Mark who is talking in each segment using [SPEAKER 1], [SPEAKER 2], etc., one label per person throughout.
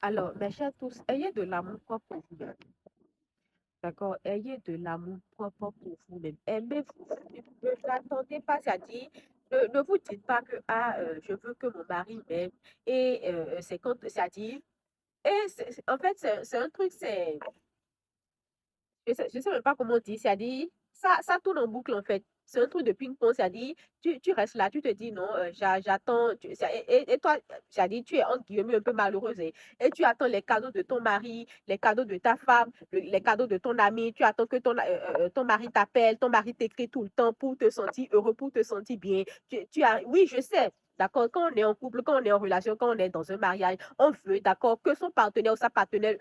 [SPEAKER 1] Alors, mes chers tous, ayez de l'amour propre pour vous-même. D'accord? Ayez de l'amour propre pour vous-même. Aimez-vous. Ne l'attendez pas, c'est-à-dire, ne vous dites pas que je veux que mon mari m'aime. Et c'est quand, c'est-à-dire, en fait, c'est un truc, je sais même pas comment dire, c'est-à-dire, ça tourne en boucle en fait. C'est un truc de ping-pong, c'est-à-dire, tu restes là, tu te dis non, j'attends, et toi, c'est-à-dire, tu es entre guillemets un peu malheureuse, et tu attends les cadeaux de ton mari, les cadeaux de ta femme, les cadeaux de ton ami, tu attends que ton mari t'appelle, ton mari t'écrit tout le temps pour te sentir heureux, pour te sentir bien. Oui, je sais. D'accord, quand on est en couple, quand on est en relation, quand on est dans un mariage, on veut, d'accord, que son partenaire ou sa partenaire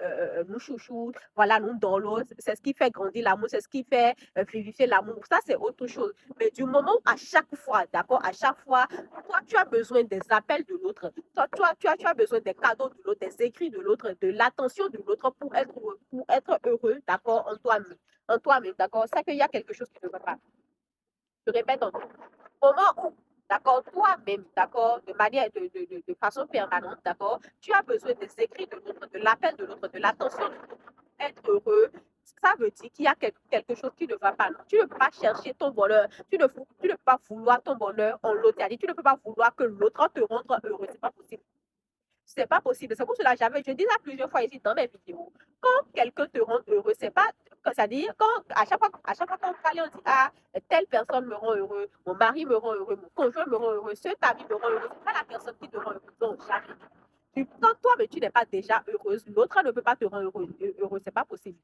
[SPEAKER 1] nous chouchoute, voilà, nous dans l'eau, c'est ce qui fait grandir l'amour, c'est ce qui fait vivifier l'amour. Ça, c'est autre chose. Mais du moment où à chaque fois, d'accord, à chaque fois, toi, tu as besoin des appels de l'autre, tu as besoin des cadeaux de l'autre, des écrits de l'autre, de l'attention de l'autre pour être heureux, d'accord, en toi-même, d'accord. C'est qu'il y a quelque chose qui ne va pas. Je répète encore. Au moment où, d'accord, toi-même, d'accord, de manière, de façon permanente, d'accord, tu as besoin des écrits de l'autre, de l'appel de l'autre, de l'attention de l'autre pour être heureux, ça veut dire qu'il y a quelque chose qui ne va pas. Tu ne peux pas chercher ton bonheur, tu ne peux pas vouloir ton bonheur en l'autre, c'est-à-dire tu ne peux pas vouloir que l'autre te rende heureux, c'est pas possible. C'est pas possible. C'est pour cela que je dis ça plusieurs fois ici dans mes vidéos. Quand quelqu'un te rend heureux, c'est pas, c'est-à-dire, à chaque fois qu'on parle, on dit, ah, telle personne me rend heureux, mon mari me rend heureux, mon conjoint me rend heureux, cet ami me rend heureux, c'est pas la personne qui te rend heureux. Non, jamais. Quand toi, mais tu n'es pas déjà heureuse, l'autre ne peut pas te rendre heureux, c'est pas possible.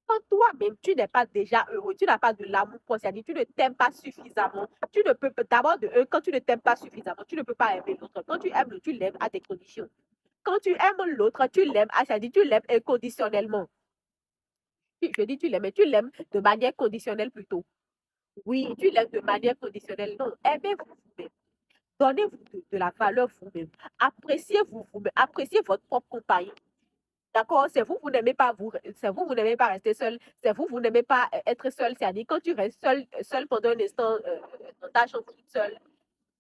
[SPEAKER 1] Quand toi-même, tu n'es pas déjà heureux, tu n'as pas de l'amour pour c'est-à-dire tu ne t'aimes pas suffisamment, tu ne peux d'abord quand tu ne t'aimes pas suffisamment, tu ne peux pas aimer l'autre. Quand tu aimes, tu l'aimes à tes conditions. Quand tu aimes l'autre, tu l'aimes, c'est-à-dire tu l'aimes inconditionnellement. Je dis tu l'aimes, mais tu l'aimes de manière conditionnelle plutôt. Oui, tu l'aimes de manière conditionnelle. Non, aimez-vous vous-même. Donnez-vous de la valeur vous-même. Appréciez-vous vous-même. Appréciez votre propre compagnie. D'accord? C'est vous, vous n'aimez pas vous, c'est vous, vous n'aimez pas rester seul. C'est vous, vous n'aimez pas être seul. C'est-à-dire, quand tu restes seul pendant un instant dans ta chambre toute seule,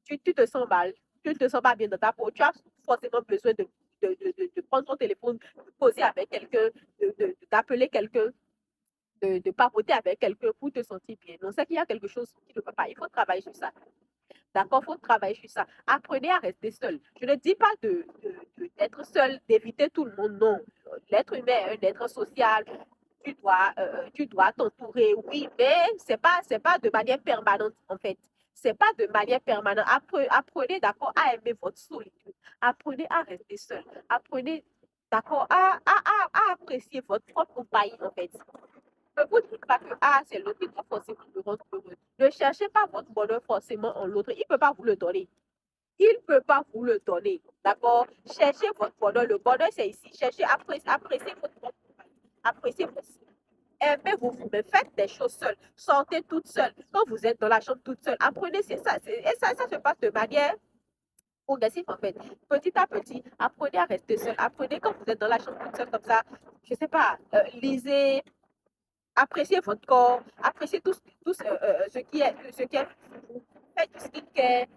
[SPEAKER 1] tu te sens mal. Tu ne te sens pas bien dans ta peau. Tu as forcément besoin de prendre ton téléphone, de poser avec quelqu'un, d'appeler quelqu'un, de papoter avec quelqu'un pour te sentir bien. Donc, c'est qu'il y a quelque chose qui ne va pas. Il faut travailler sur ça. D'accord, il faut travailler sur ça. Apprenez à rester seul. Je ne dis pas d'être seul, d'éviter tout le monde, non. L'être humain est un être social. Tu dois t'entourer, oui, mais c'est pas de manière permanente, en fait. C'est pas de manière permanente. Apprenez, d'accord, à aimer votre solitude. Apprenez à rester seul. Apprenez, d'accord, à apprécier votre propre compagnie, en fait. Ne vous dites pas que c'est l'autre qui doit forcément me rendre heureux. Ne cherchez pas votre bonheur forcément en l'autre. Il ne peut pas vous le donner. Il ne peut pas vous le donner. D'accord? Cherchez votre bonheur. Le bonheur, c'est ici. Cherchez, appréciez votre propre compagnie. Appréciez votre aimez-vous vous-même. Faites des choses seules. Sortez toute seule. Quand vous êtes dans la chambre toute seule, apprenez. C'est ça. Et ça se passe de manière progressive, en fait. Petit à petit, apprenez à rester seul. Apprenez quand vous êtes dans la chambre toute seule comme ça. Je ne sais pas. Lisez, appréciez votre corps, appréciez tout ce qui est vous. Faites du skincare,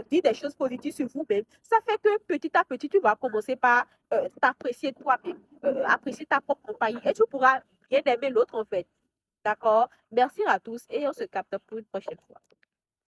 [SPEAKER 1] dites des choses positives sur vous-même. Ça fait que petit à petit, tu vas commencer par t'apprécier toi-même, apprécier ta propre compagnie et tu pourras bien aimer l'autre en fait. D'accord? Merci à tous et on se capte pour une prochaine fois.